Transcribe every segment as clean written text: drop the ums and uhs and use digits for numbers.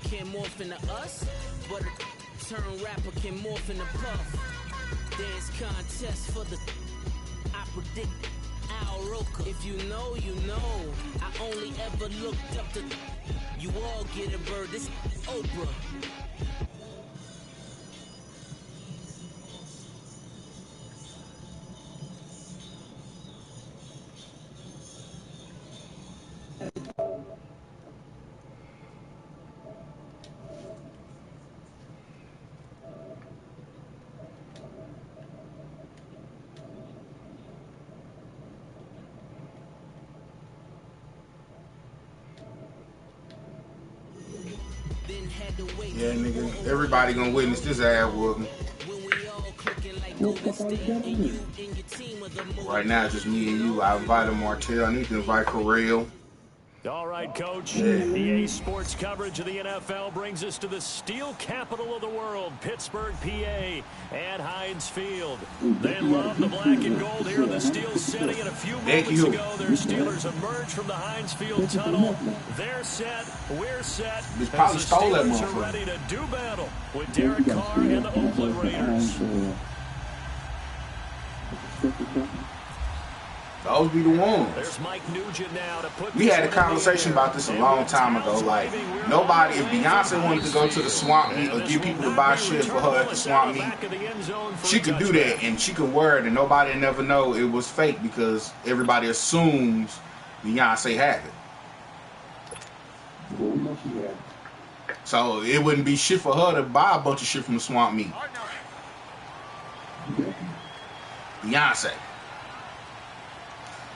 can't morph into us, but a turn rapper can morph into Puff. Dance contest for the I predict Al Roker. If you know, you know. I only ever looked up to you all get a bird. This Oprah. Yeah, nigga, everybody gonna witness this ass whooping. Right now, it's just me and you. I invited Martell. I need to invite Correll. All right, Coach. EA Sports coverage of the NFL brings us to the steel capital of the world, Pittsburgh, PA, at Heinz Field. They love the black and gold here in the steel city. And a few moments ago, their Steelers emerged from the Heinz Field tunnel. They're set. We're set. They probably stole that Steelers are ready to do battle with Derek Carr and the Oakland Raiders. Those be the ones. There's Mike Nugent now to put we had a conversation about this a long time ago. Like, nobody, if Beyonce wanted to go to the swamp meet or get people to buy shit for her at the swamp meet, she could do that and she could wear it and nobody would never know it was fake because everybody assumes Beyonce had it. So it wouldn't be shit for her to buy a bunch of shit from the swamp meet. Beyonce.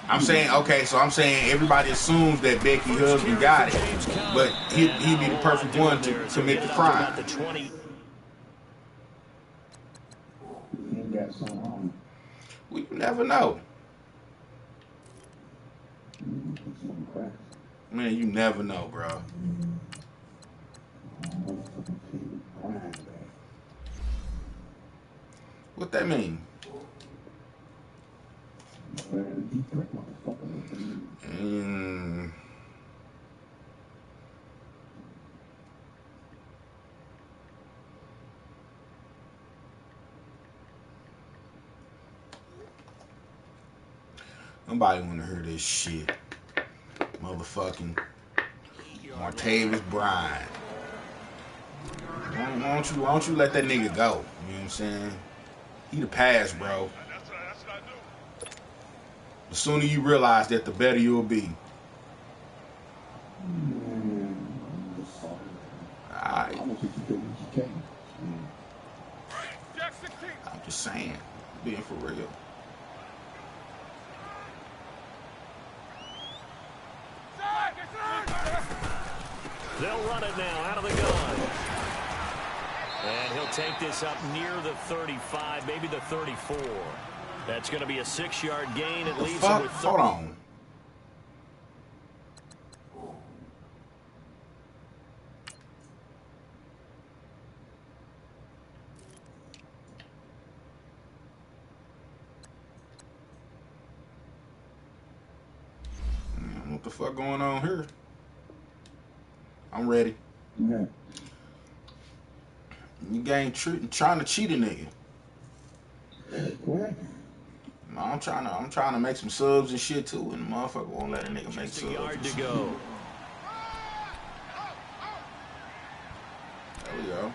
I'm saying, okay, so I'm saying everybody assumes that Becky's husband got it, but he'd be the perfect one to commit the crime. We never know. Man, you never know, bro. What that mean? Nobody want to hear this shit. Motherfucking Martavis Bryant. Why don't you let that nigga go? You know what I'm saying? He the past, bro. The sooner you realize that, the better you'll be. Alright. I'm just saying, being for real. They'll run it now out of the gun. And he'll take this up near the 35, maybe the 34. That's going to be a 6-yard gain. It leaves him with 30. Hold on. What the fuck going on here? I'm ready. Yeah. You game trying to cheat a nigga. What? No, I'm trying to make some subs and shit too, and the motherfucker won't let a nigga make subs. A yard to go. There we go.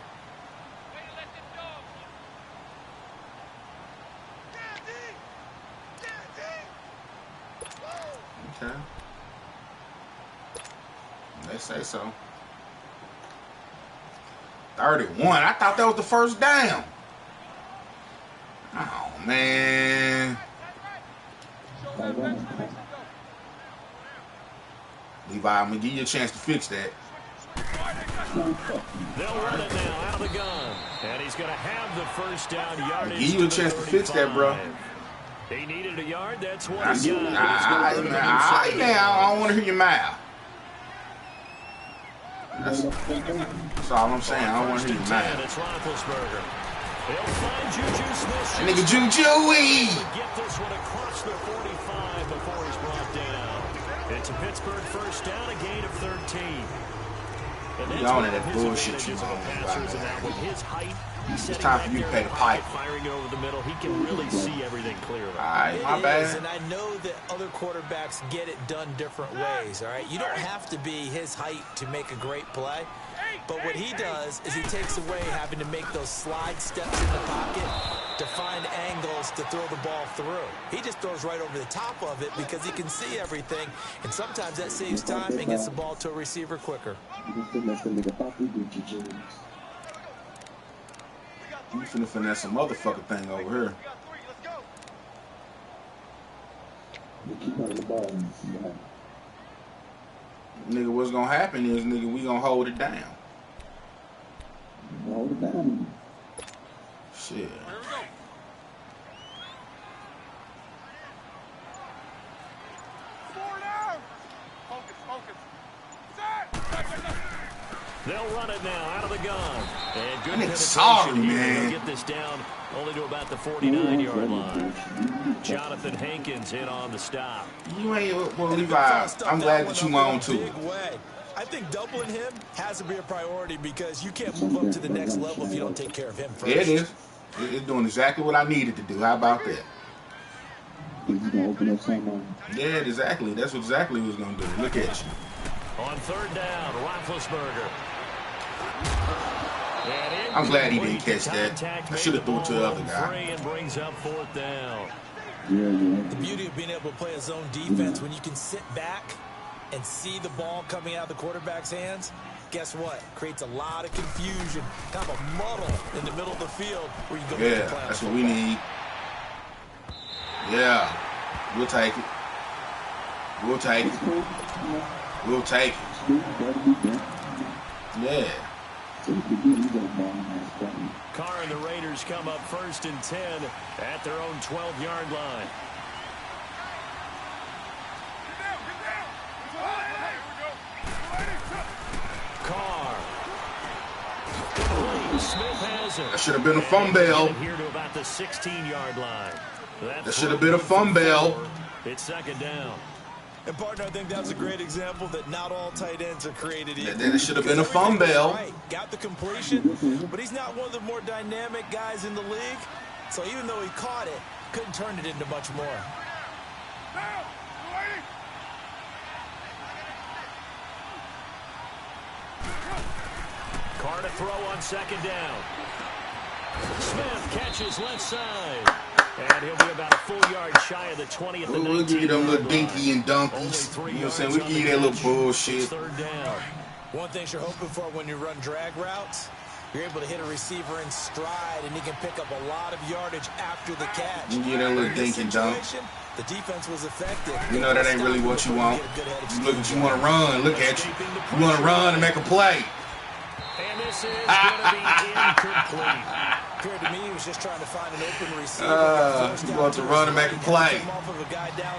Okay. They say so. 31. I thought that was the first down. Oh, man. Levi, I'm going to give you a chance to fix that. They'll run it now out of the gun. And he's going to have the first down yardage. Give you a chance to fix that, bro. He needed a yard. That's what he got. I don't want to hear your mouth. That's all I'm saying. I don't want to hear your mouth. It's Roethlisberger. They'll find Juju Smith. Nigga, Juju-y. Get this one across the 45 before he's brought down. It's a Pittsburgh first down, a gain of 13. And You on that bullshit you on, with his height, it's time for you to pay the pipe. Firing it over the middle, he can really see everything clearly. All right, my bad. And I know that other quarterbacks get it done different ways, all right? You don't have to be his height to make a great play. But what he does is he takes away having to make those slide steps in the pocket to find angles to throw the ball through. He just throws right over the top of it because he can see everything. And sometimes that saves time and gets the ball to a receiver quicker. You finna finesse some motherfucker thing over here. Nigga, what's gonna happen is, nigga, we gonna hold it down. Hold it down. Shit. They'll run it now out of the gun. And good penetration. Sorry, man. Get this down only to about the 49-yard line. Jonathan Hankins in on the stop. You ain't, well, Levi, I'm glad that you on too. I think doubling him has to be a priority because you can't move up to the next level if you don't take care of him first. Yeah, it is. It's doing exactly what I needed to do. How about that? Yeah, exactly. That's exactly what it's going to do. Look at you. On third down, Roethlisberger. I'm glad he didn't catch that. I should have threw it to the other guy. And brings up fourth down. The beauty of being able to play a zone defense when you can sit back and see the ball coming out of the quarterback's hands, guess what? Creates a lot of confusion, kind of a muddle in the middle of the field where you go. Yeah, that's what we need. Yeah, we'll take it. We'll take it. We'll take it. Yeah. Carr and the Raiders come up 1st and 10 at their own 12-yard line. Carr. Smith has it. That should have been a fumble. Here to about the 16-yard line. That should have been a fumble. It's second down. And partner, I think that's a great example that not all tight ends are created equal. Then it should have been a fumble. Right. Got the completion, but he's not one of the more dynamic guys in the league. So even though he caught it, couldn't turn it into much more. Carr to throw on second down. Smith catches left side. And he'll be about a full yard shy of the 20 at the 19. We'll give you them little dinky and donkeys. You know what I'm saying? We'll give you that little bullshit. Third down. One thing you're hoping for when you run drag routes, you're able to hit a receiver in stride, and he can pick up a lot of yardage after the catch. You get that little dink and dunk. The defense was effective. You know that ain't really what you want. You want to run. Look at you. You want to run and make a play. And this is going to be incomplete. Appeared to me he was just trying to find an open receiver. You want to run and make a play.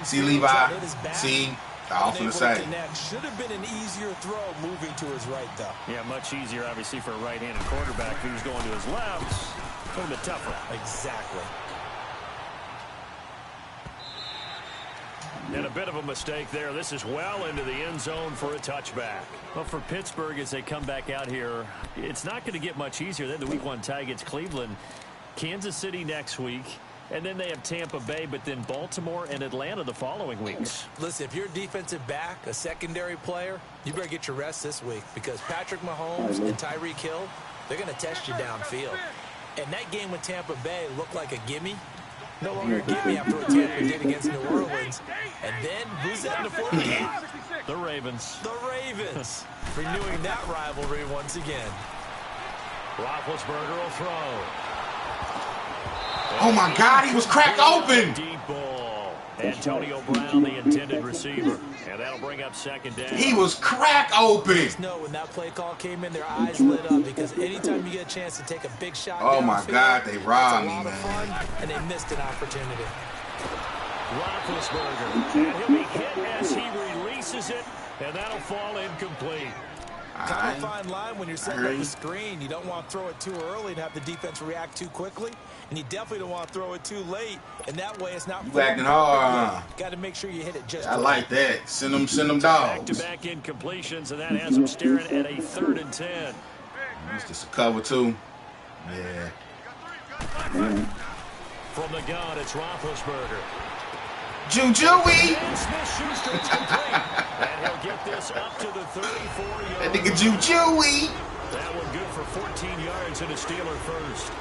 See, Levi? See? I was going to say. Should have been an easier throw moving to his right, though. Yeah, much easier, obviously, for a right-handed quarterback who's going to his left. A little bit tougher. Exactly. And a bit of a mistake there. This is well into the end zone for a touchback. Well, for Pittsburgh, as they come back out here, it's not going to get much easier. Then the Week 1 tie against Cleveland, Kansas City next week, and then they have Tampa Bay, but then Baltimore and Atlanta the following weeks. Listen, if you're a defensive back, a secondary player, you better get your rest this week because Patrick Mahomes and Tyreek Hill, they're going to test you downfield. And that game with Tampa Bay looked like a gimme. No longer a gimme after what Tampa did against New Orleans. And then, who's that in the fourth game? The Ravens. The Ravens. Renewing that rivalry once again. Roethlisberger will throw. Oh, my God, he was cracked open. Deep ball. Antonio Brown, the intended receiver. And that'll bring up second down. He was cracked open. Just know when that play call came in, their eyes lit up because anytime you get a chance to take a big shot oh, my God, they robbed me, man. Fun, and they missed an opportunity. Roethlisberger. And he'll be hit as he releases it, and that'll fall incomplete. Kind of a fine line when you're setting up the screen. You don't want to throw it too early and have the defense react too quickly. And you definitely don't want to throw it too late. And that way it's not... You acting hard. Got to make sure you hit it just I like that. Send them dogs. Back-to-back incompletions, and that has them staring at a 3rd and 10. It's just a cover, too. Yeah. From the gun, it's Roethlisberger. Juju-y! And he'll get this up to the 34-yard. That nigga Juju-y! That one good for 14 yards and a Steeler first.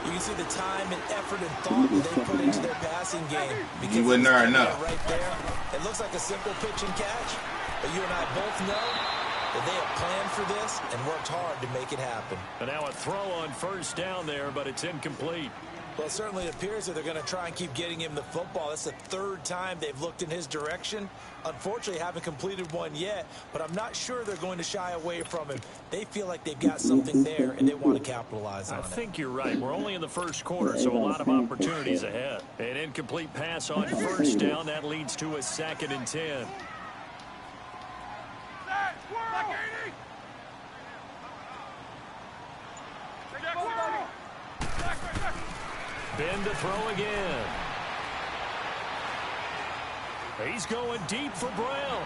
You can see the time and effort and thought that they put into their passing game. He wasn't there enough. Right there. It looks like a simple pitch and catch, but you and I both know that they have planned for this and worked hard to make it happen. And now a throw on 1st down there, but it's incomplete. Well, it certainly appears that they're going to try and keep getting him the football. That's the 3rd time they've looked in his direction. Unfortunately, haven't completed one yet, but I'm not sure they're going to shy away from him. They feel like they've got something there, and they want to capitalize on it. I think you're right. We're only in the 1st quarter, so a lot of opportunities ahead. An incomplete pass on 1st down. That leads to a 2nd and 10. Ben to throw again. He's going deep for Brown.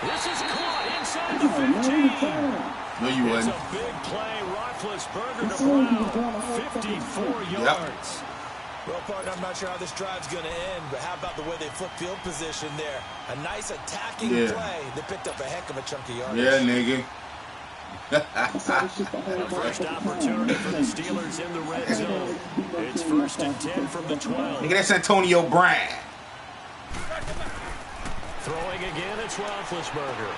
This is caught inside the 15. No, you wouldn't. It's a big play. Roethlisberger to Brown. 54 yards. Well, partner, I'm not sure how this drive's going to end, but how about the way they flip field position there? A nice attacking play. They picked up a heck of a chunk of yardage. Yeah, nigga. First opportunity for the Steelers in the red zone. It's 1st and 10 from the 12. Nigga, that's Antonio Brown. Throwing again, it's Roethlisberger.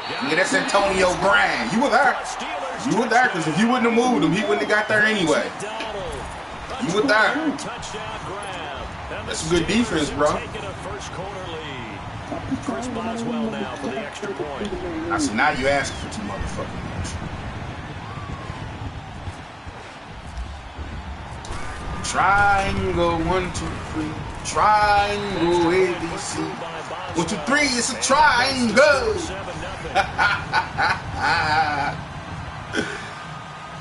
Nigga, that's Antonio Brown. You were there. You were there, because if you wouldn't have moved him, he wouldn't have got there anyway. You were there. That's some good defense, bro. Taking a 1st quarter lead. Chris Boswell now for the extra point. I said, now you asking for too motherfucking much. Triangle, 1, 2, 3. Triangle, ABC. 1, 2, 3. It's a triangle.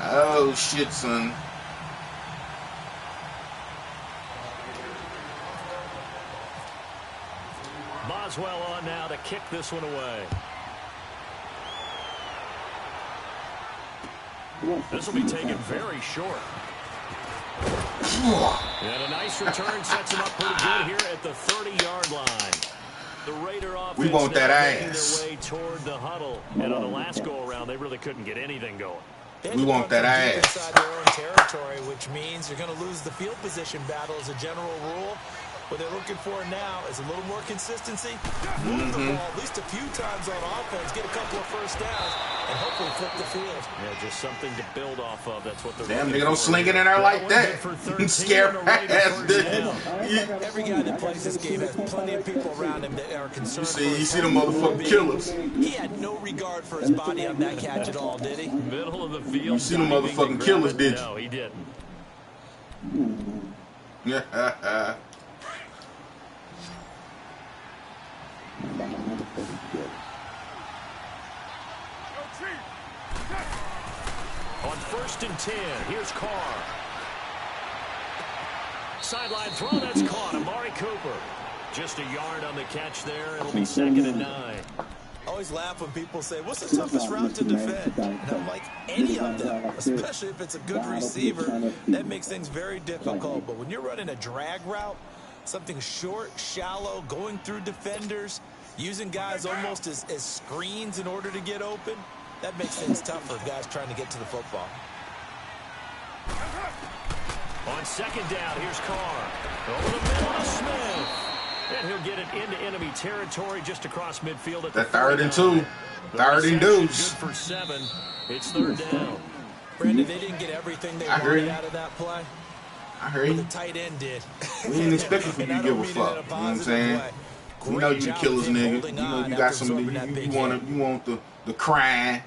Oh shit, son. Boswell on now to kick this one away. This will be taken very short. And a nice return sets him up pretty good here at the 30-yard line. The Raider offense we want that ass. Their way toward the huddle. And on the last go-around, they really couldn't get anything going. We want that ass. Inside their own territory, which means you're going to lose the field position battle as a general rule. What they're looking for now is a little more consistency. Move the ball at least a few times on offense, get a couple of 1st downs, and hopefully flip the field. Yeah, just something to build off of. That's what they're damn, nigga, don't sling it in there like that. Scare ass. Every guy that plays this game has plenty of people around him that are concerned. You see them motherfucking killers. He had no regard for his body on that catch at all, did he? Middle of the field. You see them motherfucking killers, did you? No, he didn't. Yeah. On 1st and 10, here's Carr. Sideline throw, that's caught. Amari Cooper. Just a yard on the catch there. It'll be 2nd and 9. I always laugh when people say, what's the toughest route to defend? And I'm like, any of them, especially if it's a good receiver, that makes things very difficult. But when you're running a drag route, something short, shallow, going through defenders, using guys almost as screens in order to get open, that makes things tough for guys trying to get to the football. On 2nd down, here's Carr. Over the middle to Smith. And he'll get it into enemy territory just across midfield. At the 3rd and 2. 3rd and deuce. Good for 7. It's 3rd down. Brandon, they didn't get everything they wanted out of that play. I heard you. The tight end did. We didn't expect for you to give a fuck. You know what I'm saying? You know you the killers, nigga. You know you got some of the you want the crime.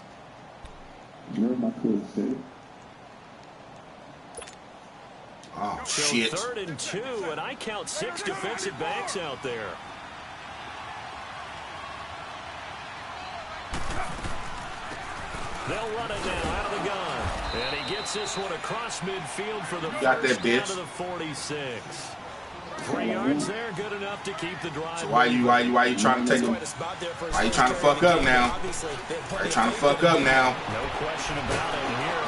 Oh shit. 3rd and 2, and I count 6 defensive backs out there. They'll run it now out of the gun. And he gets this one across midfield for the got first that down bitch. to the 46. 3 yards there, good enough to keep the drive. So why you trying to take him? Why you trying to fuck up now? Why you trying to fuck up now? No question about it here.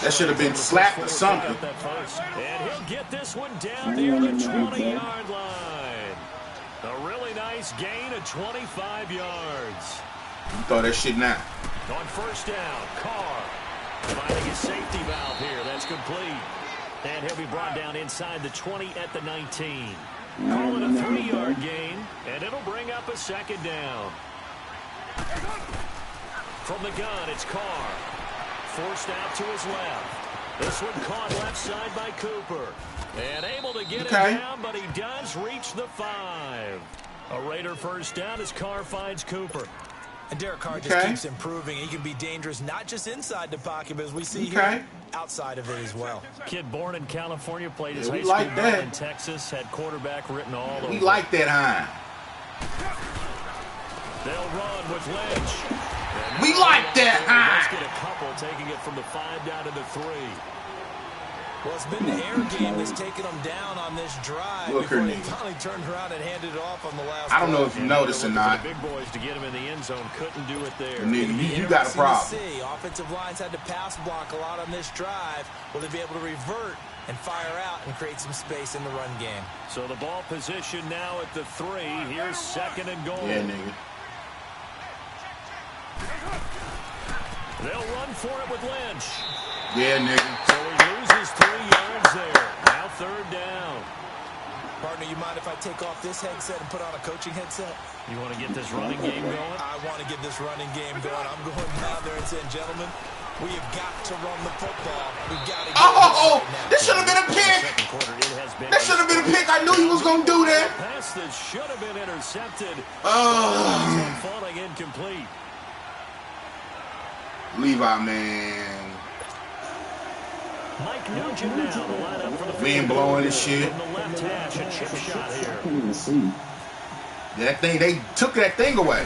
That should have been slapped or something. And he'll get this one down near the 20-yard line. A really nice gain of 25 yards. You throw that shit now. On first down, Carr finding a safety valve here. That's complete. And he'll be brought down inside the 20 at the 19. Call it a 3-yard gain, and it'll bring up a second down. From the gun, it's Carr. Forced out to his left. This one caught left side by Cooper. And able to get it down, but he does reach the 5. A Raider first down as Carr finds Cooper. And Derek Carr just keeps improving. He can be dangerous not just inside the pocket, but as we see here, outside of it as well. Kid born in California, played his high school ball in Texas, had quarterback written all over. We like that, Hein. They'll run with Lynch. We like that, Hein. Let's get a couple, taking it from the 5 down to the 3. Well, it's been the air game that's taken them down on this drive before they finally turned around and handed it off on the last I don't know if you noticed or not. The big boys to get him in the end zone couldn't do it there. Nigga, you got a problem. Offensive lines had to pass block a lot on this drive. Will they be able to revert and fire out and create some space in the run game? So the ball position now at the 3. Here's second and goal. Yeah, nigga. They'll run for it with Lynch. Yeah, nigga. So he loses 3 yards there. Now third down. Partner, you mind if I take off this headset and put on a coaching headset? You want to get this running game going? I want to get this running game going. I'm going down there and saying, gentlemen, we have got to run the football. We've got to get this should have been a pick. That should have been a pick. I knew he was going to do that. Pass that should have been intercepted. Falling incomplete. Levi, man. Mike Nugent now the lineup for the wind blowing and shit. From the left hash, a chip shot here. That thing, they took that thing away.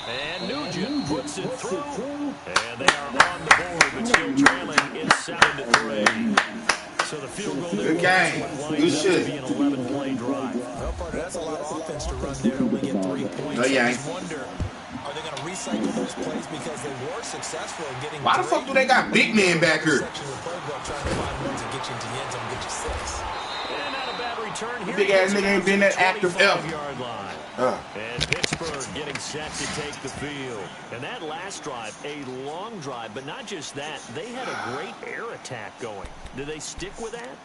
And Nugent puts it through. And they are on the board, but still trailing. It's 7-3. So the field goal there. Good game. Good shit. Be an 11-play drive. Well, partner, that's a lot of offense to run there to only get 3 points. No, yeah. I just wonder, are they going to recycle those plays because they were successful in getting? Why the fuck do they got big men back here? Section of the playbook trying to find ones that get you into the end zone, get you 6. And not a bad return here. Big ass nigga ain't been that active ever. And Pittsburgh getting set to take the field. And that last drive, a long drive, but not just that. They had a great air attack going. Do they stick with that?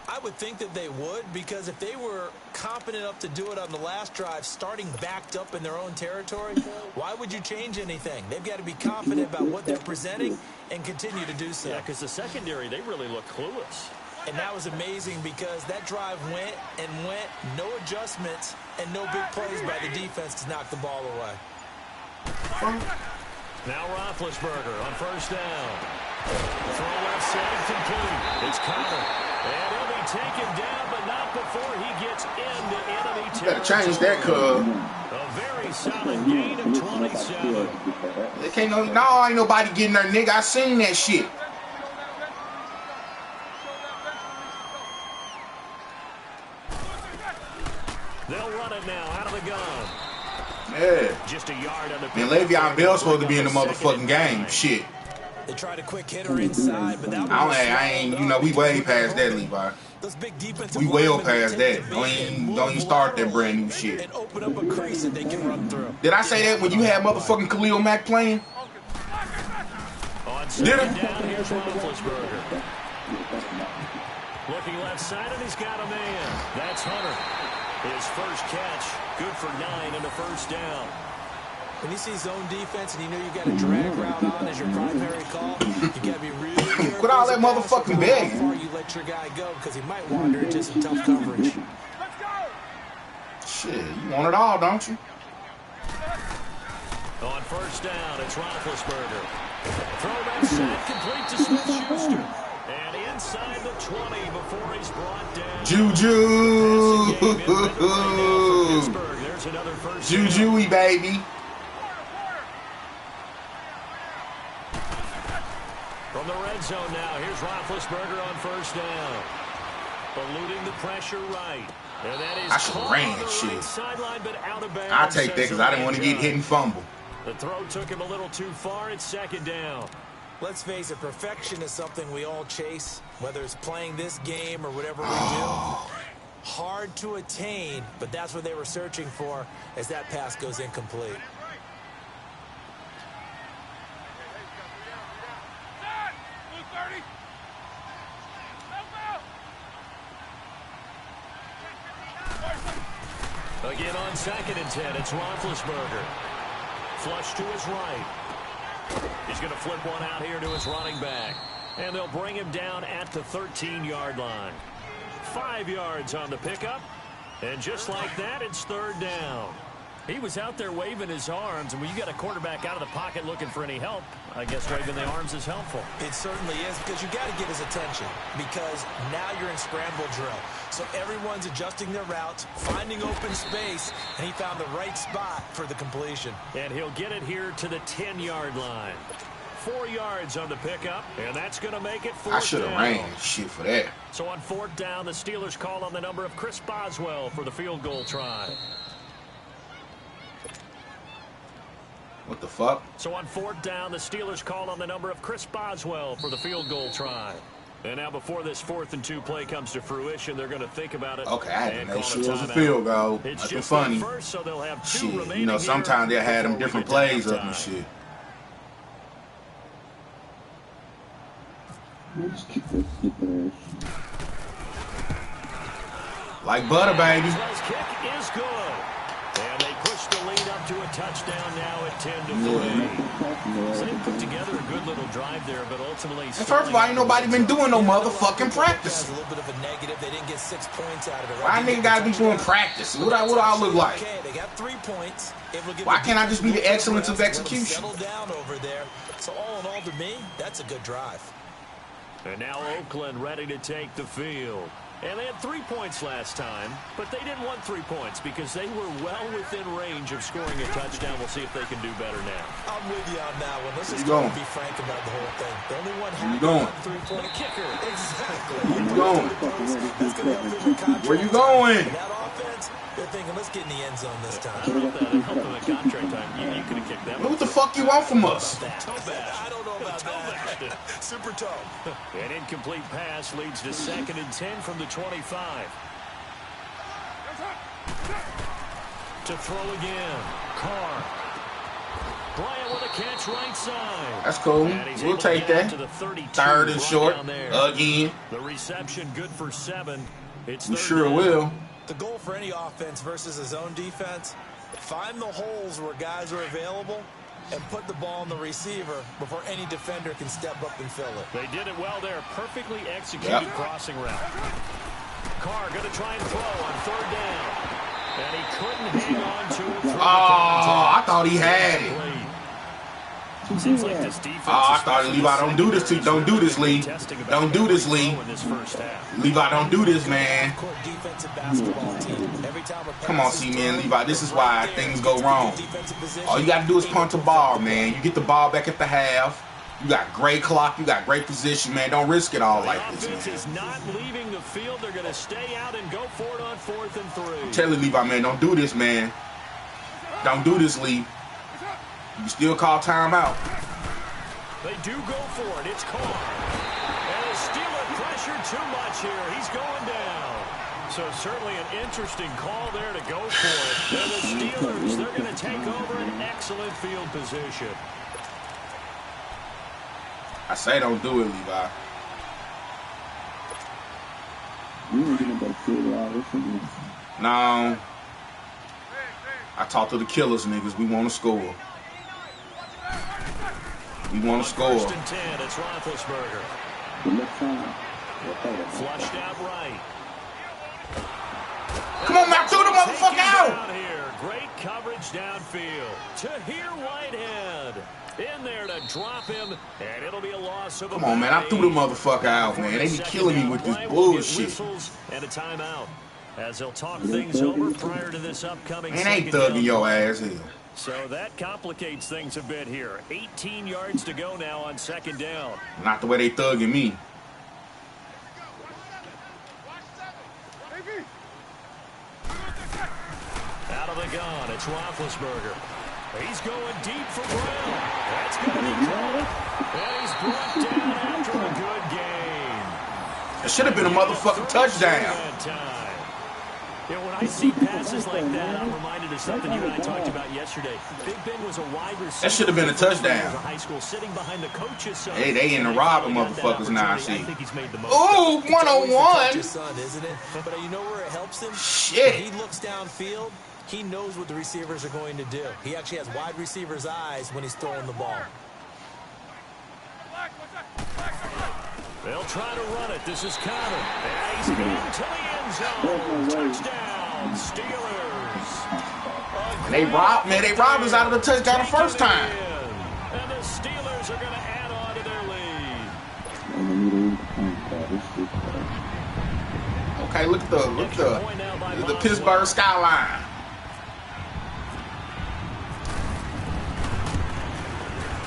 I would think that they would, because if they were confident enough to do it on the last drive, starting backed up in their own territory, why would you change anything? They've got to be confident about what they're presenting and continue to do so. Yeah, because the secondary, they really look clueless. And that was amazing because that drive went and went, no adjustments, and no big plays by the defense to knock the ball away. Now Roethlisberger on first down. Throw left side complete. It's Connor. And he'll be taken down, but not before he gets into enemy territory. You gotta change that, cuz. A very solid gain of 27. They can't no, ain't nobody getting there, nigga. I seen that shit. They'll run it now out of the gun. Yeah. Just a yard on the And Le'Veon Bell's supposed to be in the motherfucking game. Shit. They tried a quick hitter inside, but that I ain't, you know, we way past that, Levi. Those big defensive We well past that. Don't even start that brand new shit. And open up a crease that they can run through. Did I say that when you had motherfucking Khalil Mack playing? On second down, here's Roethlisberger. Looking left side, and he's got a man. That's Hunter. His first catch, good for 9 and a first down. When you see zone defense and you know you got a drag route on as your primary call, you got to be really careful. Quit all that motherfucking begging. How far you let your guy go, because he might wander into some tough coverage. Shit, you want it all, don't you? On first down, it's Roethlisberger. Throw that set complete to Smith-Schuster. And inside the 20 before he's brought down. Juju. Juju-y, baby. From the red zone now, here's Roethlisberger on first down. Eluding the pressure right. And that is I should have ran that shit. Sideline, but out of bounds. I'll take that because I didn't want to get hit and fumble. The throw took him a little too far. It's second down. Let's face it, perfection is something we all chase, whether it's playing this game or whatever we do. Hard to attain, but that's what they were searching for as that pass goes incomplete. Again on 2nd and 10, it's Roethlisberger. Flush to his right. He's going to flip one out here to his running back. And they'll bring him down at the 13-yard line. 5 yards on the pickup. And just like that, it's third down. He was out there waving his arms, and when you got a quarterback out of the pocket looking for any help, I guess waving the arms is helpful. It certainly is, because you got to get his attention, because now you're in scramble drill. So everyone's adjusting their routes, finding open space, and he found the right spot for the completion. And he'll get it here to the 10-yard line. 4 yards on the pickup, and that's going to make it fourth down. I should have ran shit for that. So on fourth down, the Steelers call on the number of Chris Boswell for the field goal try. What the fuck? So on fourth down, the Steelers call on the number of Chris Boswell for the field goal try. And now before this 4th and 2 play comes to fruition, they're going to think about it. Okay, I had to make sure it was a field goal. Nothing funny. First, so they'll have 2 shit, remaining. you know, sometimes they'll have them different plays up and shit. Like butter, baby. His kick is good. And they push the lead up to a touchdown now at 10-3. So they put together a good little drive there, but ultimately. And first of all, ain't nobody been doing no motherfucking practice. A little bit of a negative. They didn't get 6 points out of it. Why nigga gotta be doing practice? What I look like? Okay, they got 3 points. Why can't I just be the excellence of execution? Settle down over there. So all in all, to me, that's a good drive. And now Oakland ready to take the field. And they had 3 points last time, but they didn't want 3 points because they were well within range of scoring a touchdown. We'll see if they can do better now. I'm with you on that one. Let's just be frank about the whole thing. The only one Where you going? 3-point kicker. Exactly. Where you going? Where you going? That offense, they're thinking, let's get in the end zone this time. I don't know if that helped them at contract time. You could have kicked that one. What the fuck you want from us? I don't know about that. Super toe. An incomplete pass leads to 2nd and 10 from the 25. To throw again. Carr. Bryant with a catch right side. That's cool. We'll take that. 3rd and short. Again. The reception good for 7. It's we sure will. The goal for any offense versus his own defense, find the holes where guys are available and put the ball on the receiver before any defender can step up and fill it. They did it well there. Perfectly executed crossing route. Carr going to try and throw on 3rd down. And he couldn't hang on to it. I thought he had it. Seems like this defense I thought Levi, don't do this to you. Don't do this, Lee. Don't do this, Lee. Levi, don't do this, man. Come on, see, man, Levi. This is why things go wrong. All you got to do is punt the ball, man. You get the ball back at the half. You got great clock. You got great position, man. Don't risk it all like this, man. Is not leaving the field. They're going to stay out and go for it on 4th and 3. Tell you, Levi, man, don't do this, man. Don't do this, Lee. You still call timeout. They do go for it. It's Carr. And the Steelers pressure too much here. He's going down. So certainly an interesting call there to go for it. And the Steelers, they're going to take over an excellent field position. I say don't do it, Levi. No. I talked to the killers, niggas. We want to score. We want to score. 1st and 10, it's Roethlisberger. Flushed out right. Come on, Matt, throw the motherfucker out. Here. Great coverage downfield. Tahir Whitehead in there to drop him, and it'll be a loss of. Come on, man, I threw the motherfucker out, man. They be killing me with this bullshit. And a timeout as they'll talk things over prior to this upcoming. Man, ain't thugging your ass here. So that complicates things a bit here. 18 yards to go now on second down. Not the way they thugging me. Out of the gun, it's Roethlisberger. He's going deep for Brown. That's going to be caught. And he's brought down after a good game. It should have been a motherfucking touchdown. You know, when I see passes like that, I'm reminded of something you and I talked about yesterday. Big Ben was a wide receiver. That should have been a touchdown. High school, sitting behind the coach's son. Hey, they in the robbing motherfuckers now, see. Ooh, 101. Son, isn't it? But you know where it helps him? Shit. When he looks downfield, he knows what the receivers are going to do. He actually has wide receivers' eyes when he's throwing the ball. They'll try to run it. This is Connor. And he's into the end zone. Touchdown, Steelers. They robbed us out of the touchdown the first time. And the Steelers are going to add on to their lead. Okay, look at the Pittsburgh skyline.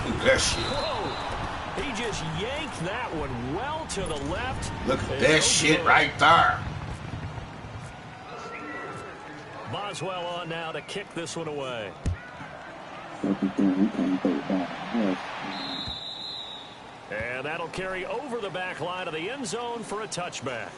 Look at that shit. Whoa. He just yanked that one well to the left. Look at that shit right there. Boswell on now to kick this one away. And that'll carry over the back line of the end zone for a touchback.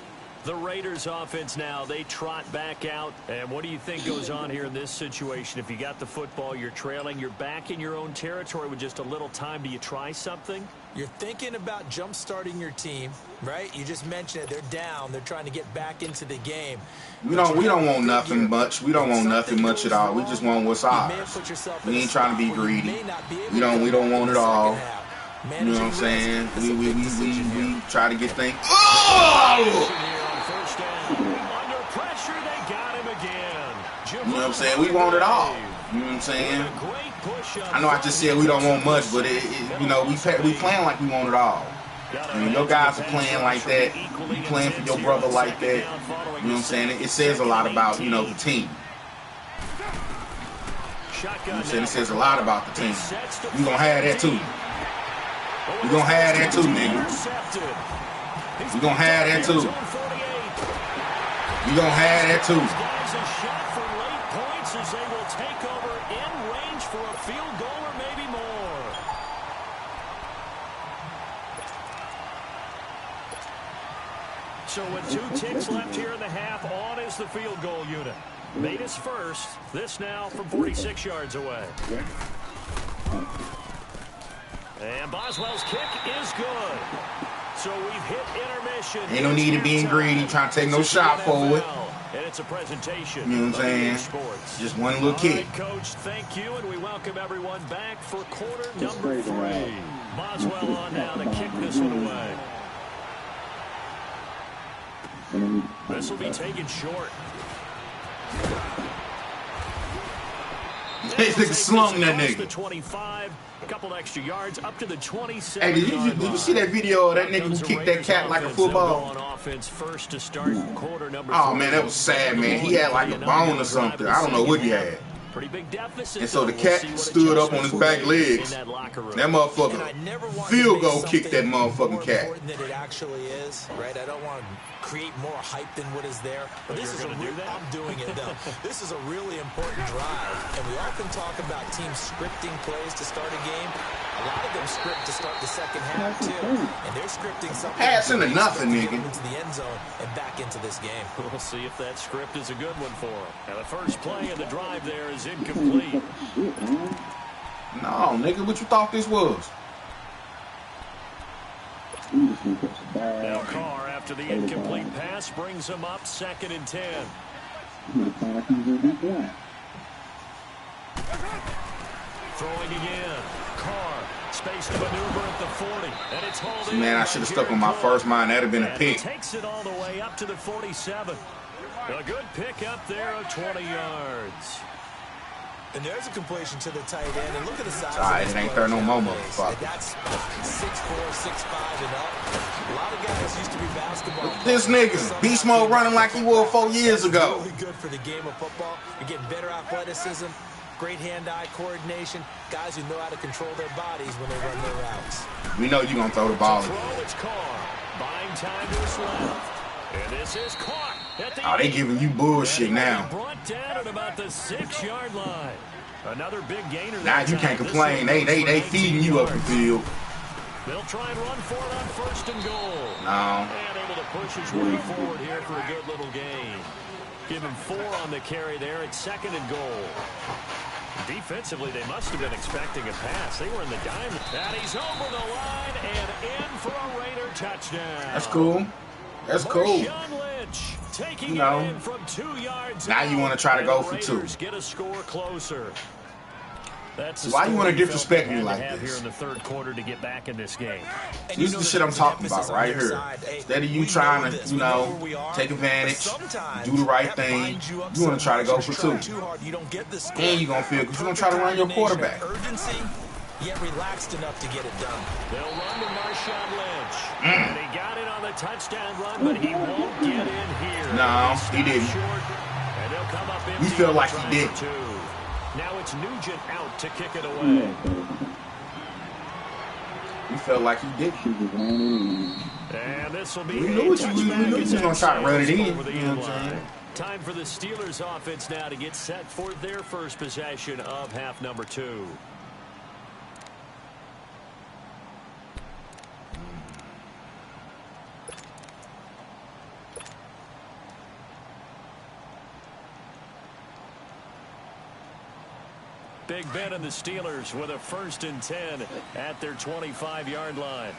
The Raiders offense now, they trot back out. And what do you think goes on here in this situation? If you got the football, you're trailing, you're back in your own territory with just a little time. Do you try something? You're thinking about jump-starting your team, right? You just mentioned it. They're down. They're trying to get back into the game. We don't want nothing much. We don't want nothing much at all. We just want what's ours. We ain't trying to be greedy. We don't want it all. You know what I'm saying? We try to get things. Oh! Under pressure, they got him again. You know what I'm saying? We want it all. You know what I'm saying? I know I just said we don't want much, but you know, we playing like we want it all. And your guys are playing like that. You playing for your brother like that. You know what I'm saying? It says a lot about, you know, the team. You know what I'm saying? It says a lot about the team. We gonna have that too. We gonna have that too, nigga. We gonna have that too. We gonna have that too. As they will take over in range for a field goal or maybe more. So with 2 ticks left here in the half, on is the field goal unit. Made his first. This now from 46 yards away. And Boswell's kick is good. So we've hit intermission. Ain't no need to being greedy, trying to take no shot forward. And it's a presentation. You know what I'm saying? Just one little kick. Right, Coach, thank you, and we welcome everyone back for quarter number 3. Boswell on now to kick this one away. This will be taken short. This nigga slung that nigga. The 25, a couple extra yards up to the 27. Hey, did you see that video of that nigga who kicked that cat like a football? First to start quarter number Oh man, that was sad, man. He had like a bone or something. I don't know what he had. Pretty big deficit. And so the cat stood up on his back legs. That motherfucker field goal kicked that motherfucking cat. More than it actually is, right? I don't want to create more hype than what is there. But this is I'm doing it though. This is a really important drive, and we often talk about teams scripting plays to start a game. A lot of them script to start the second half too, and they're scripting something. Pass into nothing, nigga. Into the end zone and back into this game. We'll see if that script is a good one for them. Now the first play of the drive there is incomplete. No, nigga, what you thought this was? Now Carr, after the incomplete pass, brings him up 2nd and 10. Throwing again. Carr, space to maneuver at the 40, and it's hauled in. Man, I should have stuck with my first mind. That'd have been a pick. Takes it all the way up to the 47. A good pick up there of 20 yards. And there's a completion to the tight end. And look at the size. All right, it ain't there no more, motherfucker. That's 6'4", 6'5", and up. A lot of guys used to be basketball. Look at this nigga. Beast mode running like he was 4 years ago. Really good for the game of football. You're getting better athleticism. great hand-eye coordination, guys who know how to control their bodies when they run their routes. We know you're going to throw the ball. It's Carr. Buying time to his left. And this is caught at the they giving you bullshit now. Brought down at about the 6-yard line. Another big gainer. Now you can't complain. They feeding you up the field. They'll try and run for it on 1st and goal. No. And able to push his way forward here for a good little gain. Give him 4 on the carry there at 2nd and goal. Defensively, they must have been expecting a pass. They were in the dime. And he's over the line and in for a Raider touchdown. That's cool. That's cool. Lynch taking you know, it in from 2 yards now you want to try to go for 2. Get a score closer. That's why you want to disrespect me like here this? in the 3rd quarter to get back in this game. This is the shit I'm talking about right here. Instead of you trying to, you know, take advantage, do the right thing, you want to try to go for 2. And you're going to feel because you're going to try to run your quarterback. Yet relaxed enough to get it done. They'll run to Marshawn Lynch. And he got it on the touchdown run, but he won't get in here. No, he didn't. And they'll come up we feel like he did. Now it's Nugent out to kick it away. We felt like he did. And this will be we knew he was going to try to run it in. You know what I'm saying? Time for the Steelers offense now to get set for their first possession of half number 2. Big Ben and the Steelers with a 1st and 10 at their 25-yard line.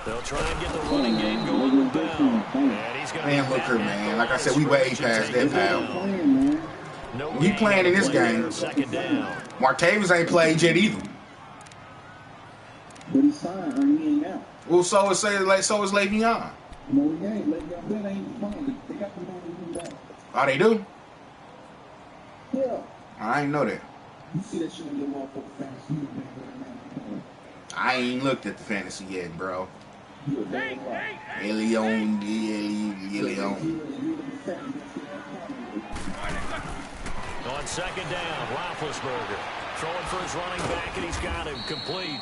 They'll try and get the running game going with Bell. And he's going to look here, man. Like I said, we way past that, pal. He playing in this game. Martavis ain't played yet either. But he signed, he ain't out. Well, so is Le'Veon. No, he ain't. Le'Veon ain't playing. They got the money back. Oh, they do? Yeah. I ain't know that. You see that shit in your motherfucking fantasy. I ain't looked at the fantasy yet, bro. You're damn right. Leon. On 2nd down, Roethlisberger throwing for his running back, and he's got him complete.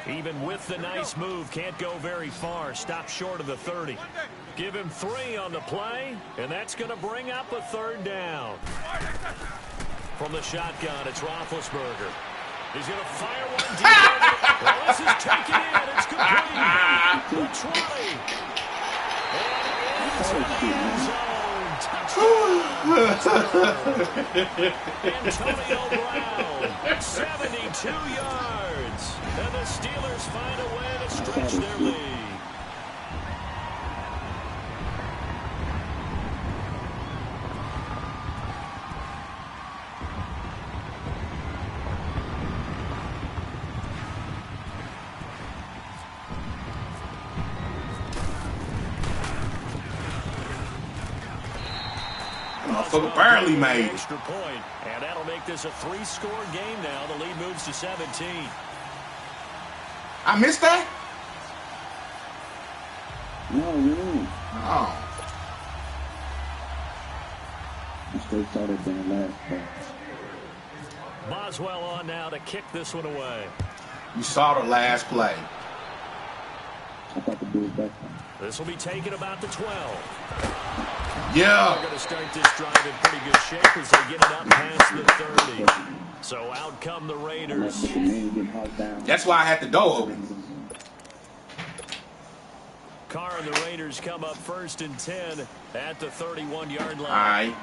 Even with the nice move, can't go very far. Stop short of the 30. Give him 3 on the play, and that's going to bring up a 3rd down. From the shotgun, it's Roethlisberger. He's going to fire one deep. Well, this is taken in. It's complete. The 20. And into the end zone. Touchdown. Antonio Brown, 72 yards. And the Steelers find a way to stretch their lead. Motherfucker barely made it. Extra point, and that'll make this a 3-score game now. The lead moves to 17. I missed that? No, you didn't. Oh. You straight saw that damn last play. Boswell on now to kick this one away. You saw the last play. I thought the Bills back. This will be taken about the 12. Yeah. They're going to start this drive in pretty good shape as they get it up past the 30. So out come the Raiders. That's why I had the door open. Carr and the Raiders come up 1st and 10 at the 31-yard line. All right.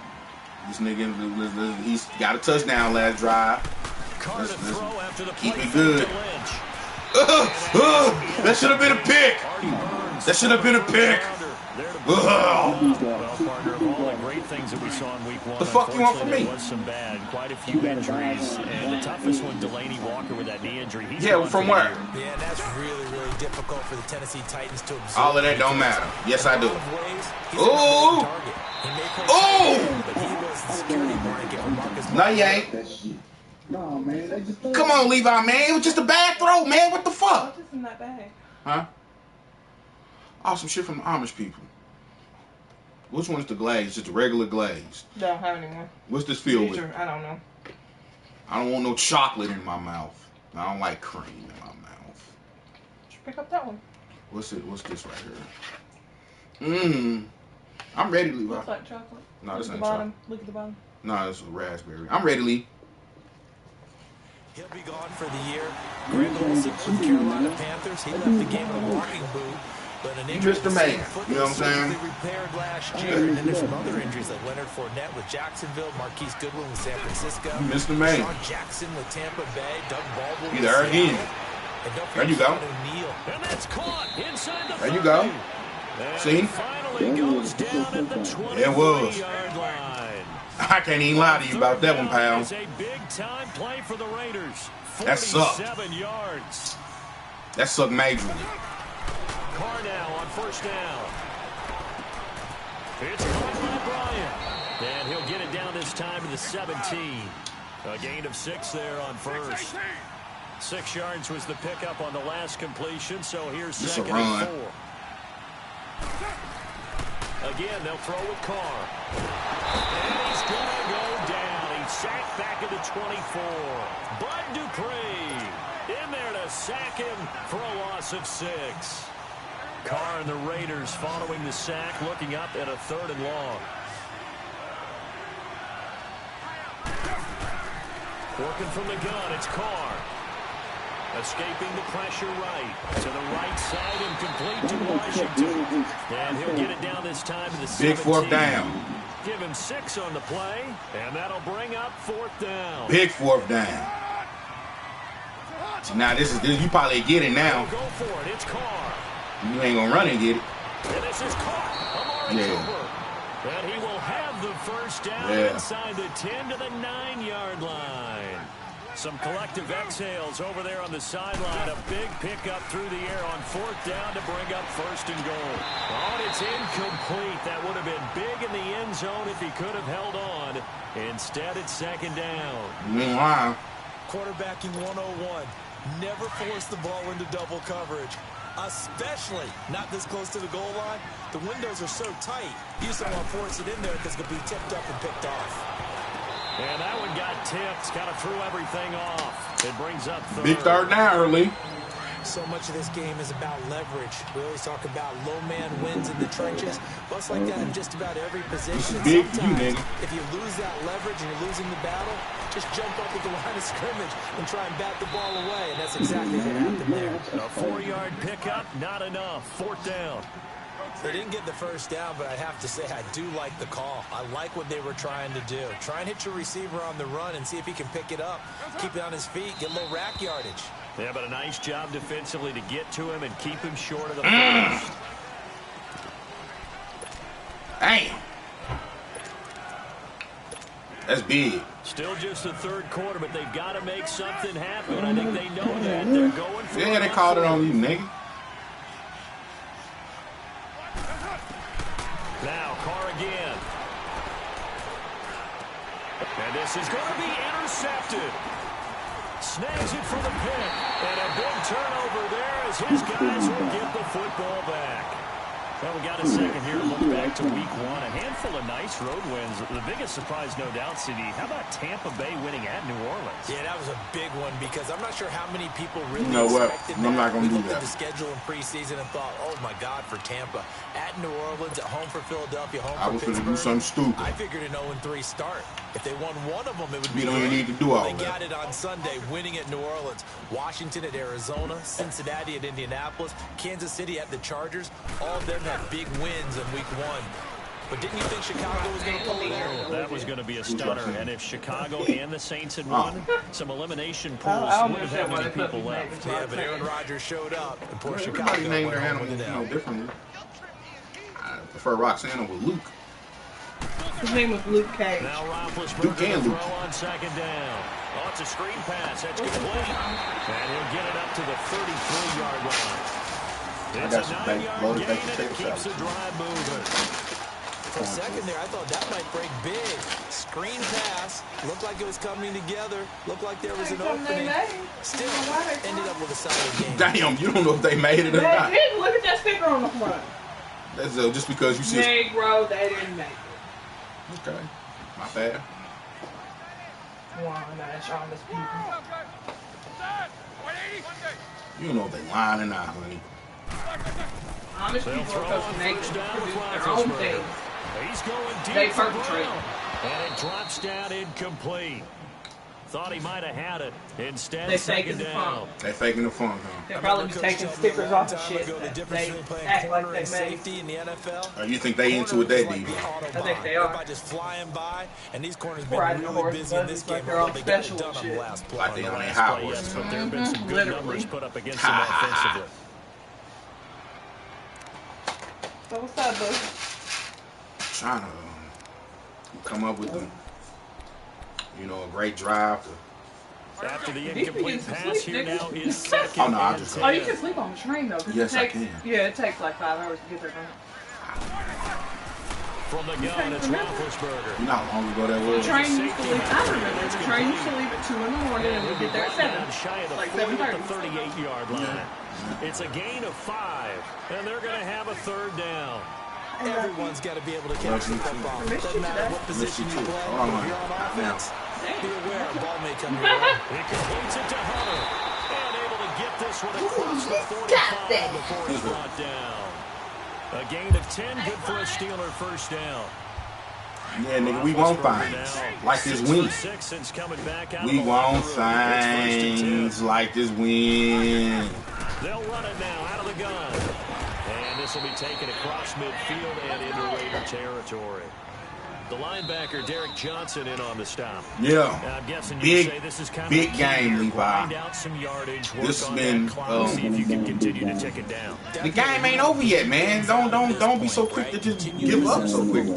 This nigga, he's got a touchdown last drive. Carr to throw after the keep play it good. That should have been a pick. That should have been a pick. Well, partner, of all the great things that we saw in week 1, the fuck you want from me? There was some bad, quite a few injuries, and the toughest one, Delaney Walker with that knee injury. He's from where? Yeah, that's really, really difficult for the Tennessee Titans to absorb. All of that don't matter. Yes, I do. Ooh! Oh! No, you ain't. No, man. Come on, Levi, man. It was just a bad throw, man. What the fuck? What's in that bag? Huh? Awesome shit from the Amish people. Which one's the glazed? Just the regular glazed. Don't have any more. What's this filled with? I don't know. I don't want no chocolate in my mouth. I don't like cream in my mouth. Just pick up that one. What's it? What's this right here? I'm ready to leave. Looks like chocolate. No, this ain't bottom. chocolate. Look at the bottom. No, it's a raspberry. I'm ready to leave. He'll be gone for the year. Greg Olsen from Carolina Panthers. He left the game in a walking boot. But an injury Mr. Man, you know what I'm saying? Repaired last year, and then there's some other injuries like Leonard Fournette with Jacksonville, Marquise Goodwin with San Francisco, Mr. Man. Sean Jackson with Tampa Bay, Doug Baldwin with Either again. There you go. And that's caught inside the There you go. And See? finally goes down at the 23-yard line. I can't even lie to you about that one, pal. It's a big-time play for the Raiders. That sucked. 47 yards. That sucked majorly. Carr now on first down. It's caught by Bryant. And he'll get it down this time to the 17. A gain of 6 there on first. 6 yards was the pickup on the last completion, so here's Just second a run. and 4. Again, they'll throw with Carr. And he's going to go down. He's sacked back at the 24. Bud Dupree in there to sack him for a loss of 6. Carr and the Raiders following the sack, looking up at a 3rd and long. Working from the gun, it's Carr. Escaping the pressure right. To the right side and complete to Washington. And he'll get it down this time to the 17. Big 4th down. Give him 6 on the play, and that'll bring up 4th down. Big 4th down. So now this you probably get it now. Go for it. It's Carr. You ain't gonna run and get it. And this is caught. Amari Cooper. And he will have the first down inside the 10 to the 9-yard line. Some collective exhales over there on the sideline. A big pickup through the air on 4th down to bring up 1st and goal. Oh, and it's incomplete. That would have been big in the end zone if he could have held on. Instead, it's 2nd down. Meanwhile, Quarterbacking 101. Never force the ball into double coverage. Especially not this close to the goal line. The windows are so tight. You just don't want to force it in there because it could be tipped up and picked off. And that one got tipped. Kind of threw everything off. It brings up 3rd. big 3rd down early. So much of this game is about leverage. We always talk about low man wins in the trenches. Well, it's like that in just about every position. Big for you, Sometimes, nigga. if you lose that leverage and you're losing the battle, just jump up at the line of scrimmage and try and bat the ball away. And that's exactly what happened there. A 4-yard pickup, not enough. 4th down. They didn't get the first down, but I have to say I do like the call. I like what they were trying to do. Try and hit your receiver on the run and see if he can pick it up. Keep it on his feet, get a little rack yardage. Yeah, but a nice job defensively to get to him and keep him short of the first. Damn. That's big. Still just the 3rd quarter, but they've got to make something happen. I think they know that. They're going for it. Yeah, they called it on you, nigga. Now, Carr again. And this is going to be intercepted. Snags it for the pick. And a big turnover there as his guys will get the football back. Well, we got a second here to look back to week 1. A handful of nice road wins. The biggest surprise, no doubt, CD. How about Tampa Bay winning at New Orleans? Yeah, that was a big one because I'm not sure how many people really You know what? expected I'm not gonna we do looked that. at the schedule in preseason and thought, oh, my God, for Tampa. At New Orleans, at home for Philadelphia, home I for was going to Pittsburgh. do something stupid. I figured an 0-3 start. If they won one of them, it would be You don't even great. need to do all They that. got it on Sunday, winning at New Orleans. Washington at Arizona, Cincinnati at Indianapolis, Kansas City at the Chargers. All of them had big wins in week 1. But didn't you think Chicago was going to pull it out? That was going to be a stunner. And if Chicago and the Saints had won, some elimination pools I wouldn't have had many people left. Yeah, but Aaron Rodgers showed up, and poor Everybody Chicago named went their home animals, with you it know, out. differently. I prefer Roxanne over Luke. His name was Luke Cage. Now Duke Roethlisberger and to Luke. throw on 2nd down. Oh, it's a screen pass. That's complete. And he'll get it up to the 33-yard line. I It's got a some 9-yard loaded gain, baked and it potato keeps the salad. drive moving. For a second there, I thought that might break big. Screen pass. Looked like it was coming together. Looked like there was an opening. Still ended up with a solid game. Damn, you don't know if they made it or They not. did. Look at that sticker on the front. That's just because you see. Negro, they didn't make it. Okay, my bad. Lying ass honest people. You don't know if they lying or not, honey. Honest They'll people throw are on supposed to first down with produce their own Roethlisberger. things. He's going deep They for perpetrate. Brown. And it drops down incomplete. Thought he might have had it. Instead, They second faking the down. funk. They faking the funk, huh? They'll probably be taking stickers off the shit The that difference they between playing act like corner they and made. safety in the NFL. Or you think they into it that deep? I think they are. Everybody just flying by, and these corners been Riding the really horse busy in this buggies like game. they're all They got it special done and on shit. the last play. Like they on their Play, high yes, horse. but there have been some good Literally. numbers put up against them offensively. So what's up, boo? Trying to come up with a great drive. After the These incomplete niggas pass sleep, here nigga. now is second Oh, no, I and just- 10. Oh, you can sleep on the train though. 'Cause Yes, it I takes, can. Yeah, it takes like 5 hours to get there. From the gun, it's Roethlisberger. You know how long ago that The was? train used to leave. I remember the train used to leave at 2 in the morning and we'd get there at 7. Shy of the Like 40 at the 7:30. 38-yard line. It's a gain of 5, and they're going to have a third down. Everyone's got to be able to catch the football. I miss Doesn't you matter today. what position you play. Hold on, If you're on not now. offense, be aware a ball may come your way. He completes it to Hunter. And able to get this one across the 45 before it's brought down. A gain of 10, good for a Steeler first down. Yeah, nigga, we want things like this win. We want things like this win. They'll run it now out of the gun. And this will be taken across midfield and into Raider territory. The linebacker, Derek Johnson, in on the stop. Yeah, Now, I'm guessing big, you say this is kind big of game, Levi. Find out some yardage, work This has on been, that clock, see if you can continue to tick it down. The game ain't over yet, man. Don't be so quick to just give up so quick.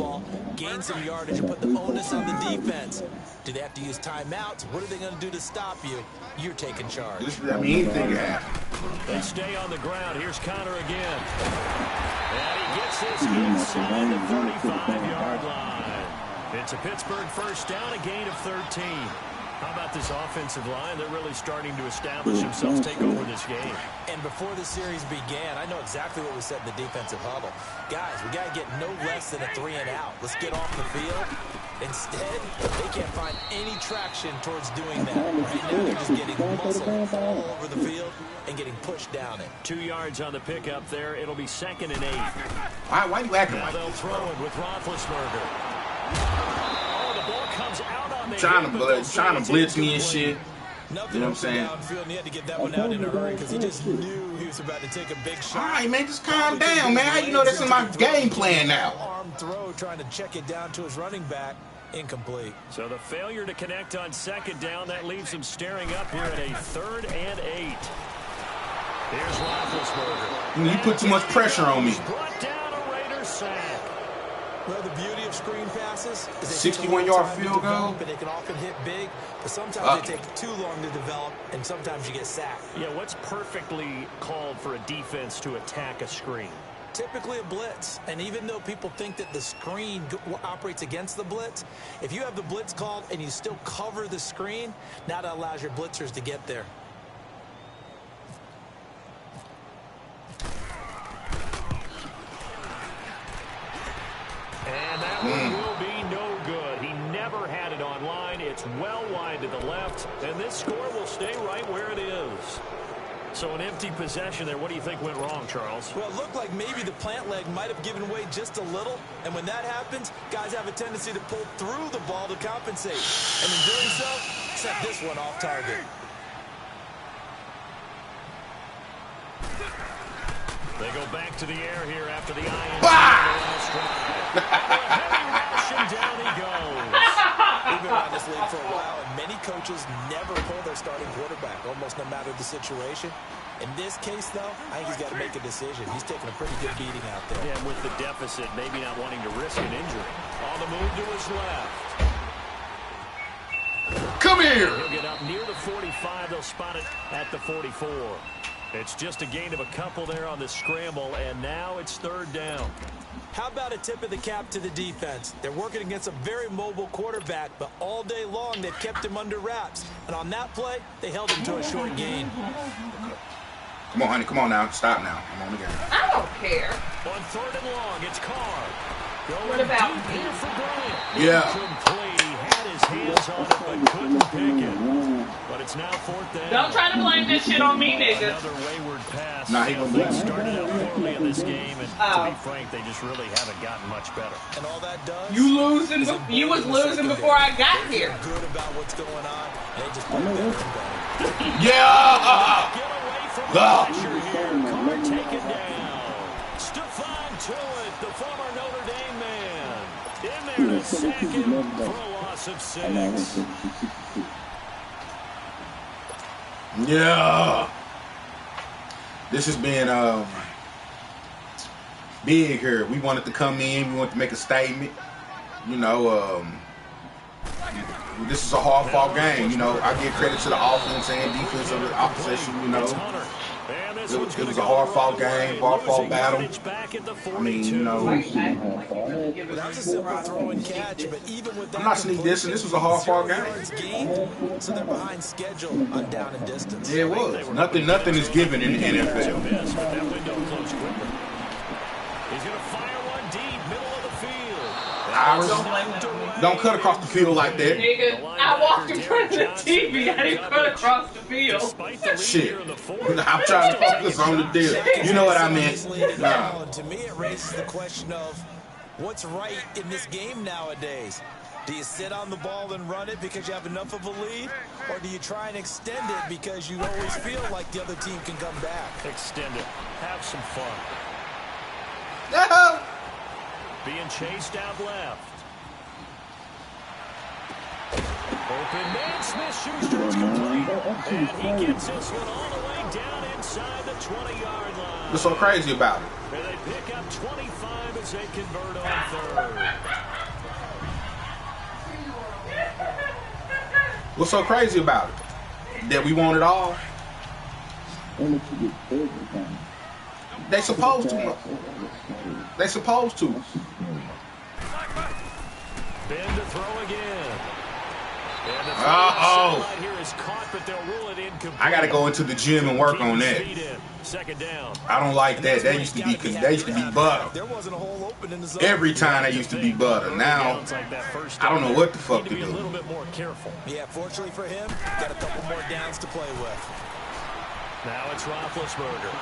Gain some yardage and put the onus on the defense. Do they have to use timeouts? What are they going to do to stop you? You're taking charge. Anything can happen. They stay on the ground. Here's Connor again. And he gets this inside the 35-yard line. It's a Pittsburgh first down, a gain of 13. How about this offensive line? They're really starting to establish themselves, take over this game. And before the series began, I know exactly what we said in the defensive huddle. Guys, we got to get no less than a 3 and out. Let's get off the field. Instead, they can't find any traction towards doing that. Right now, they're just getting muscle all over the field and getting pushed down it. 2 yards on the pickup there. It'll be 2nd and 8. Why you acting Now like they'll this, throw bro? it with Roethlisberger. Oh, the ball comes out on the Trying hip, to but they'll say blitz it's me and incomplete. shit. Nothing You know what I'm saying? downfield, and he had to get that one out in a hurry because he just knew he was about to take a big shot. All right, man, just calm down, man. How you know that's in my game plan now? Arm throw, trying to check it down to his running back. Incomplete. So the failure to connect on 2nd down, that leaves him staring up here at a 3rd and 8. Here's Roethlisberger. You put too much pressure on me. Brought down a Raider sack. Well, the beauty of screen passes is 61-yard field goal. But they can often hit big, but sometimes they take too long to develop, and sometimes you get sacked. Yeah, what's perfectly called for a defense to attack a screen? Typically a blitz, and even though people think that the screen operates against the blitz, if you have the blitz called and you still cover the screen, now that allows your blitzers to get there. And that one will be no good. He never had it on line. It's well wide to the left, and this score will stay right where it is. So an empty possession there. What do you think went wrong, Charles? Well, it looked like maybe the plant leg might have given way just a little, and when that happens, guys have a tendency to pull through the ball to compensate. And in doing so, set this one off target. They go back to the air here after the INT. Rushing down he goes. We've been around this league for a while, and many coaches never pull their starting quarterback, almost no matter the situation. In this case, though, I think he's got to make a decision. He's taking a pretty good beating out there. Yeah, with the deficit, maybe not wanting to risk an injury. On the move to his left. Come here. He'll get up near the 45. They'll spot it at the 44. It's just a gain of a couple there on the scramble, and now it's 3rd down. How about a tip of the cap to the defense? They're working against a very mobile quarterback, but all day long they've kept him under wraps. And on that play, they held him to a short gain. Come on, honey. Come on now. Stop now. I'm on the game. I don't care. On 3rd and long, it's Carr. What about deep me? here for Bryant. Yeah. Complete. He had his hands on it, but couldn't pick it. But it's now 4th down. Don't try to blame this shit on me, nigga. Another wayward pass. Nah, he gonna blame Things me. started out poorly in this game, and to be frank, they just really haven't gotten much better. And all that does. You losing? You was losing before I got here. Good about what's going on. And they just play better and better. Yeah. Get away from the Ah. pressure here. Carr taken down. Stephon Tuitt, the former Notre Dame man, in there to sack him for a loss of 6. Yeah. This has been big here. We wanted to come in. We wanted to make a statement. You know, this is a hard-fought game. You know, I give credit to the offense and defense of the opposition. You know, it was a hard-fought game, hard-fought battle. I mean, you know, That was a simple throw and catch, but even with that, I'm not sneak dissing. This was a hard-fought game. so they're behind schedule on down and distance. Yeah, it was. Nothing is given in the NFL. He's going to fire one deep, middle of the field. Irish, don't cut across the field like that. Nigga, I walked in front of the TV. I didn't cut across the field. Shit. I'm trying to focus on the deal. You know what I meant? Nah. To me, it raises the question of what's right in this game nowadays. Do you sit on the ball and run it because you have enough of a lead? Or do you try and extend it because you always feel like the other team can come back? Extend it. Have some fun. No. Being chased out left. Open man, Smith-Schuster is complete. And he gets this one all the way down inside the 20-yard line. What's so crazy about it? And they pick up 25 as they convert on 3rd. What's so crazy about it? That we want it all? They supposed to. They supposed to. Ben to throw again. Here is caught, but they'll rule it incomplete. I gotta go into the gym and work on that. Second down. I don't like that. That used to be butter. There wasn't a hole open in the zone. Every time they used to be butter. Now I don't know what the fuck to be a do. little bit more careful. Yeah, fortunately for him, got a couple more downs to play with. Now it's Roethlisberger.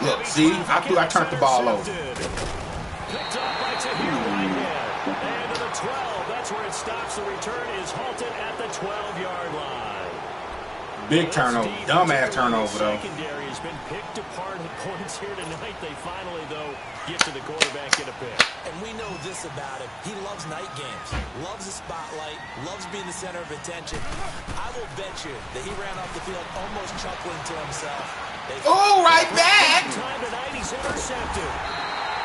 Look, see, I turned the ball over. Picked up by Tahir Whitehead. And to the 12. That's where it stops. The return is halted at the 12-yard line. Big turnover. Dumbass turnover, though. Secondary has been picked apart at points here tonight. They finally, though, get to the quarterback, get a pick. And we know this about him. He loves night games, loves the spotlight, loves being the center of attention. I will bet you that he ran off the field almost chuckling to himself. Oh, right back! Time tonight, he's intercepted.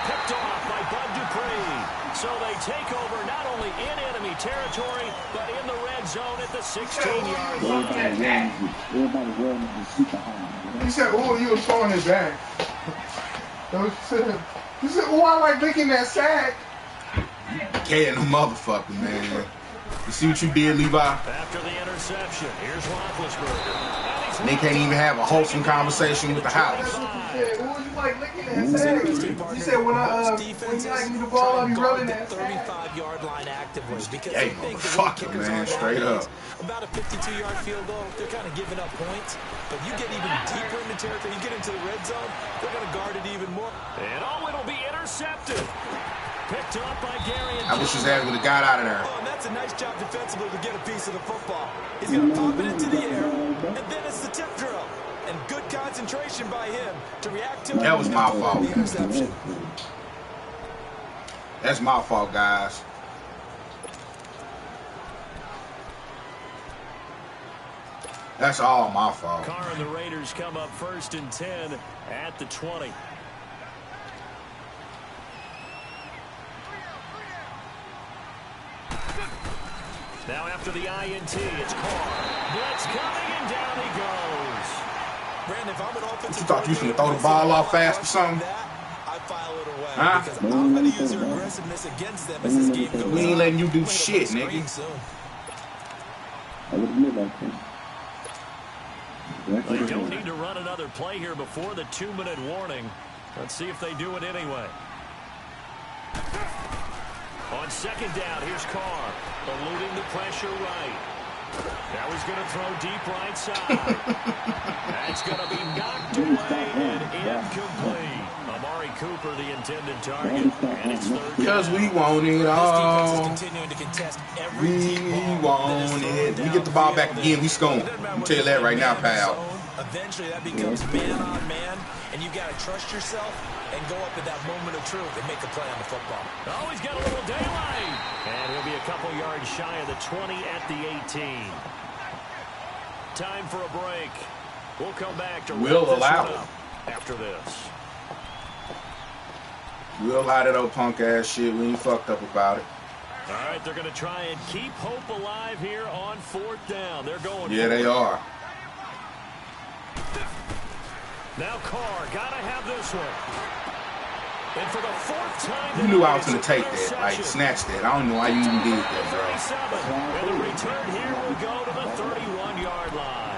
Picked off by Bud Dupree. So they take over not only in enemy territory, but in the red zone at the 16-yard line. He said, oh, you was throwing it back. He said, oh, I like licking that sack. Can't no motherfucker, man. You see what you did, Levi? After the interception, here's Roethlisberger. And they can't even have a wholesome conversation with the house. He said, oh, you like licking that sack. He said, when you like me the ball, I'll be running that sack. 35-yard line actively because Hey, they think motherfucker, man, straight up. About a 52-yard field goal, they're kind of giving up points. But you get even deeper into territory, you get into the red zone, they're going to guard it even more. And it'll be intercepted. Picked up by Gary. I wish his ass would have got out of there. Oh, and that's a nice job defensively to get a piece of the football. He's going to pop it into the air, and then it's the tip drill. And good concentration by him to react to it. That was my fault. The interception. That's my fault, guys. That's all my fault. Carr and the Raiders come up 1st and 10 at the 20. Now after the INT, it's Carr. Blitz coming, and down he goes. Brandon, if I'm an offensive You thought you was going to throw the ball off fast or something? I file it away Huh? because I'm going to use your aggressiveness against them as this game goes on. We ain't letting you do shit, nigga. They don't need to run another play here before the 2-minute warning. Let's see if they do it anyway. On second down, here's Carr, eluding the pressure right. Now he's going to throw deep right side. That's going to be knocked away and incomplete. Amari Cooper, the intended target, and it's third down. Because we want it all. This defense is continuing to contest every We deep ball want that is it. thrown We get the ball back downfield. again, we scoring. It doesn't matter I'm what tell you that right now, man pal. zone. Eventually, that becomes man on man, and you've got to trust yourself and go up at that moment of truth and make a play on the football. Oh, he's got a little daylight. And he'll be a couple yards shy of the 20 at the 18. Time for a break. We'll come back to We'll wrap this allow one it. up after this. We'll allow that old punk ass shit. We ain't fucked up about it. All right, they're going to try and keep hope alive here on fourth down. They're going. Yeah, they are. Now Carr, got to have this one. And for the fourth time, You knew I was going to take that, like snatch that. I don't know why you even did that, bro. And the return here will go to the 31-yard line.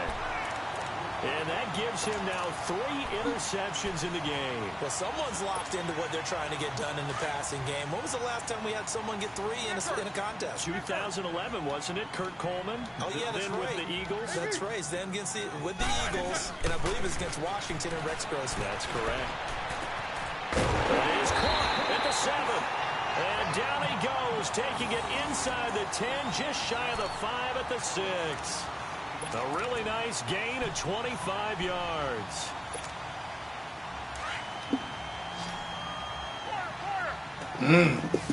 And that gives him now 3 interceptions in the game. Well, someone's locked into what they're trying to get done in the passing game. When was the last time we had someone get 3 in a contest? 2011, wasn't it? Kurt Coleman. Oh, yeah, that's then right. with the Eagles. That's right. Then with the Eagles, and I believe it's against Washington and Rex Grossman. That's correct. It is caught at the 7. And down he goes, taking it inside the 10, just shy of the 5 at the 6. A really nice gain of 25 yards.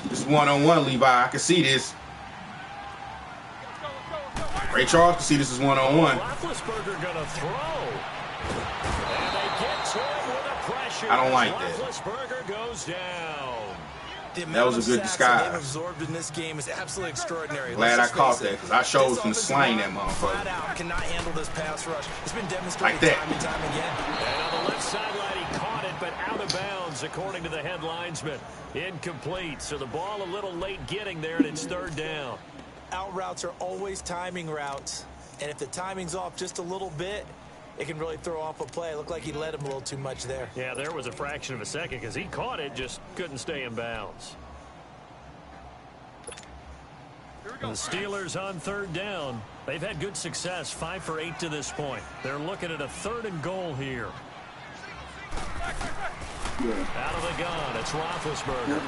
This one-on-one, Levi. I can see this. Ray Charles can see this is one-on-one. Roethlisberger gonna throw. And they get to him with a pressure. I don't like that. Roethlisberger goes down. That was a good disguise. They've absorbed in this game is absolutely extraordinary. Glad I caught that because I showed was going to slang that Flat motherfucker. out cannot handle this pass rush. It's been demonstrated Like that. time and time again. And on the left sideline, he caught it, but out of bounds, according to the head linesman. Incomplete, so the ball a little late getting there, and it's third down. Out routes are always timing routes, and if the timing's off just a little bit, it can really throw off a play. It looked like he led him a little too much there. Yeah, there was a fraction of a second because he caught it, just couldn't stay in bounds. The Steelers on third down. They've had good success, 5 for 8 to this point. They're looking at a 3rd and goal here. Out of the gun, it's Roethlisberger.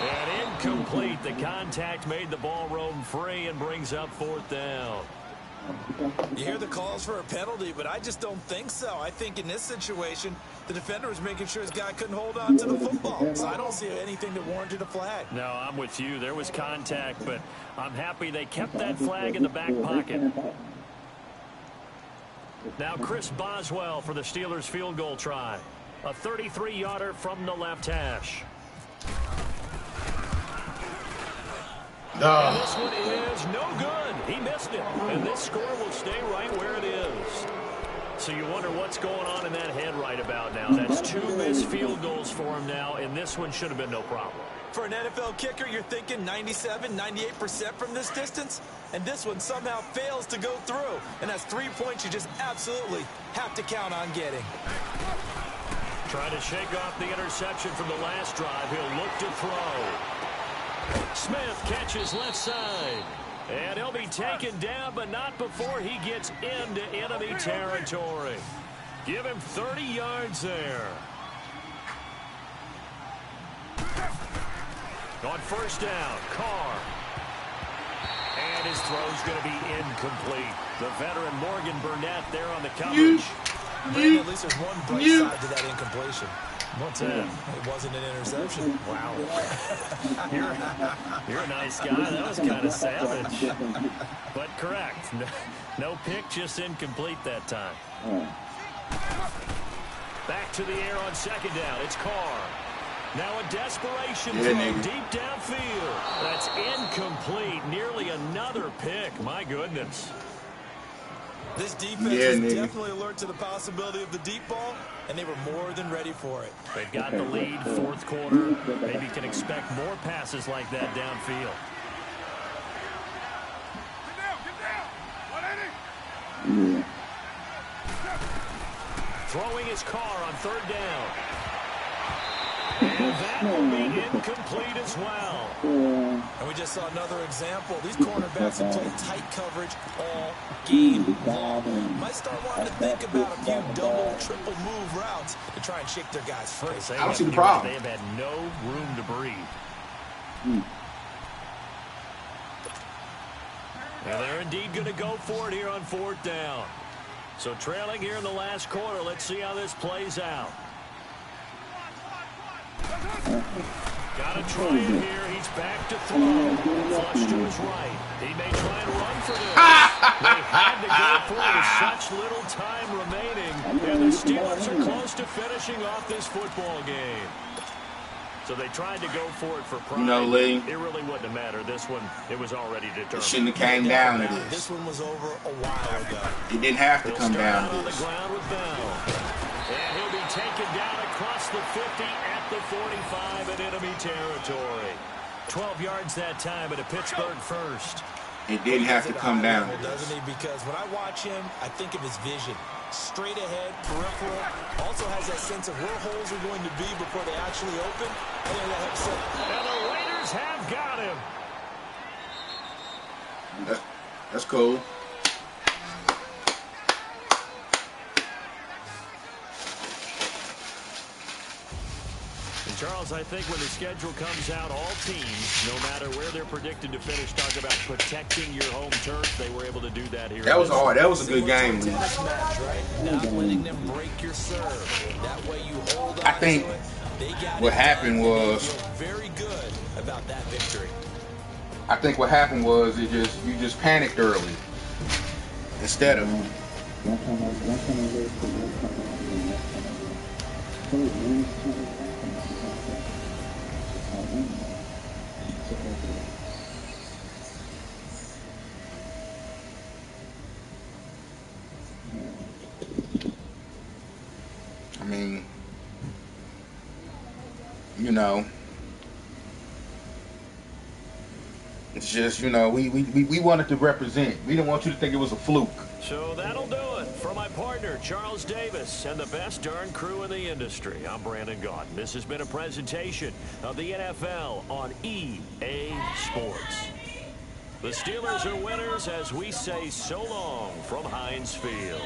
And incomplete. The contact made the ball roam free and brings up 4th down. You hear the calls for a penalty, but I just don't think so. I think in this situation, the defender was making sure his guy couldn't hold on to the football. So I don't see anything that warranted a flag. No, I'm with you. There was contact, but I'm happy they kept that flag in the back pocket. Now Chris Boswell for the Steelers field goal try. A 33-yarder from the left hash. And this one is no good. He missed it. And this score will stay right where it is. So you wonder what's going on in that head right about now. That's 2 missed field goals for him now, and this one should have been no problem. For an NFL kicker, you're thinking 97, 98% from this distance, and this one somehow fails to go through. And that's 3 points you just absolutely have to count on getting. Trying to shake off the interception from the last drive. He'll look to throw. Smith catches left side. And he'll be taken down, but not before he gets into enemy territory. Give him 30 yards there. On first down, Carr. And his throw's going to be incomplete. The veteran Morgan Burnett there on the coverage. Brandon, at least there's one bright side to that incompletion. What's that? It wasn't an interception. Wow. You're a nice guy. That was kind of savage. But correct. No pick, just incomplete that time. Back to the air on second down. It's Carr. Now a desperation throw deep downfield. That's incomplete. Nearly another pick. My goodness. This defense is definitely alert to the possibility of the deep ball, and they were more than ready for it. They've got the lead, fourth quarter. Maybe can expect more passes like that downfield. Throwing his car on 3rd down. And that will be incomplete as well. And we just saw another example. These cornerbacks have played tight coverage all game long. Might start wanting to think about a few double, triple move routes to try and shake their guys free. I don't see the problem. They have had no room to breathe. And they're indeed going to go for it here on 4th down. So trailing here in the last quarter, let's see how this plays out. Got to try it here. He's back to throw. Flush to his right. He may try and run for this. They had to go for it with such little time remaining. And the Steelers are close to finishing off this football game. So they tried to go for it for pride. You know, Lee, it really wouldn't have mattered. This one, it was already determined. It shouldn't have came down to this. This one was over a while ago. It didn't have to come down to on this. The ground with Bell. And he'll be taken down across the 50 at the 45 in enemy territory. 12 yards that time at a Pittsburgh first. It didn't have to come down to doesn't this. he? Because when I watch him, I think of his vision. Straight ahead, peripheral. Also has that sense of where holes are going to be before they actually open. I think that helps set. And the Raiders have got him. That's cool. And Charles, I think when the schedule comes out, all teams, no matter where they're predicted to finish, talk about protecting your home turf. They were able to do that here. That was hard. That was a good game, Lee. Match, right? Not letting them break your serve. That way you hold on. I think what happened was very good about that victory. I think what happened was you just panicked early instead of. I mean, you know, it's just, you know, we wanted to represent. We didn't want you to think it was a fluke. So that'll do it for my partner, Charles Davis, and the best darn crew in the industry. I'm Brandon Gaudin. This has been a presentation of the NFL on EA Sports. The Steelers are winners as we say so long from Heinz Field.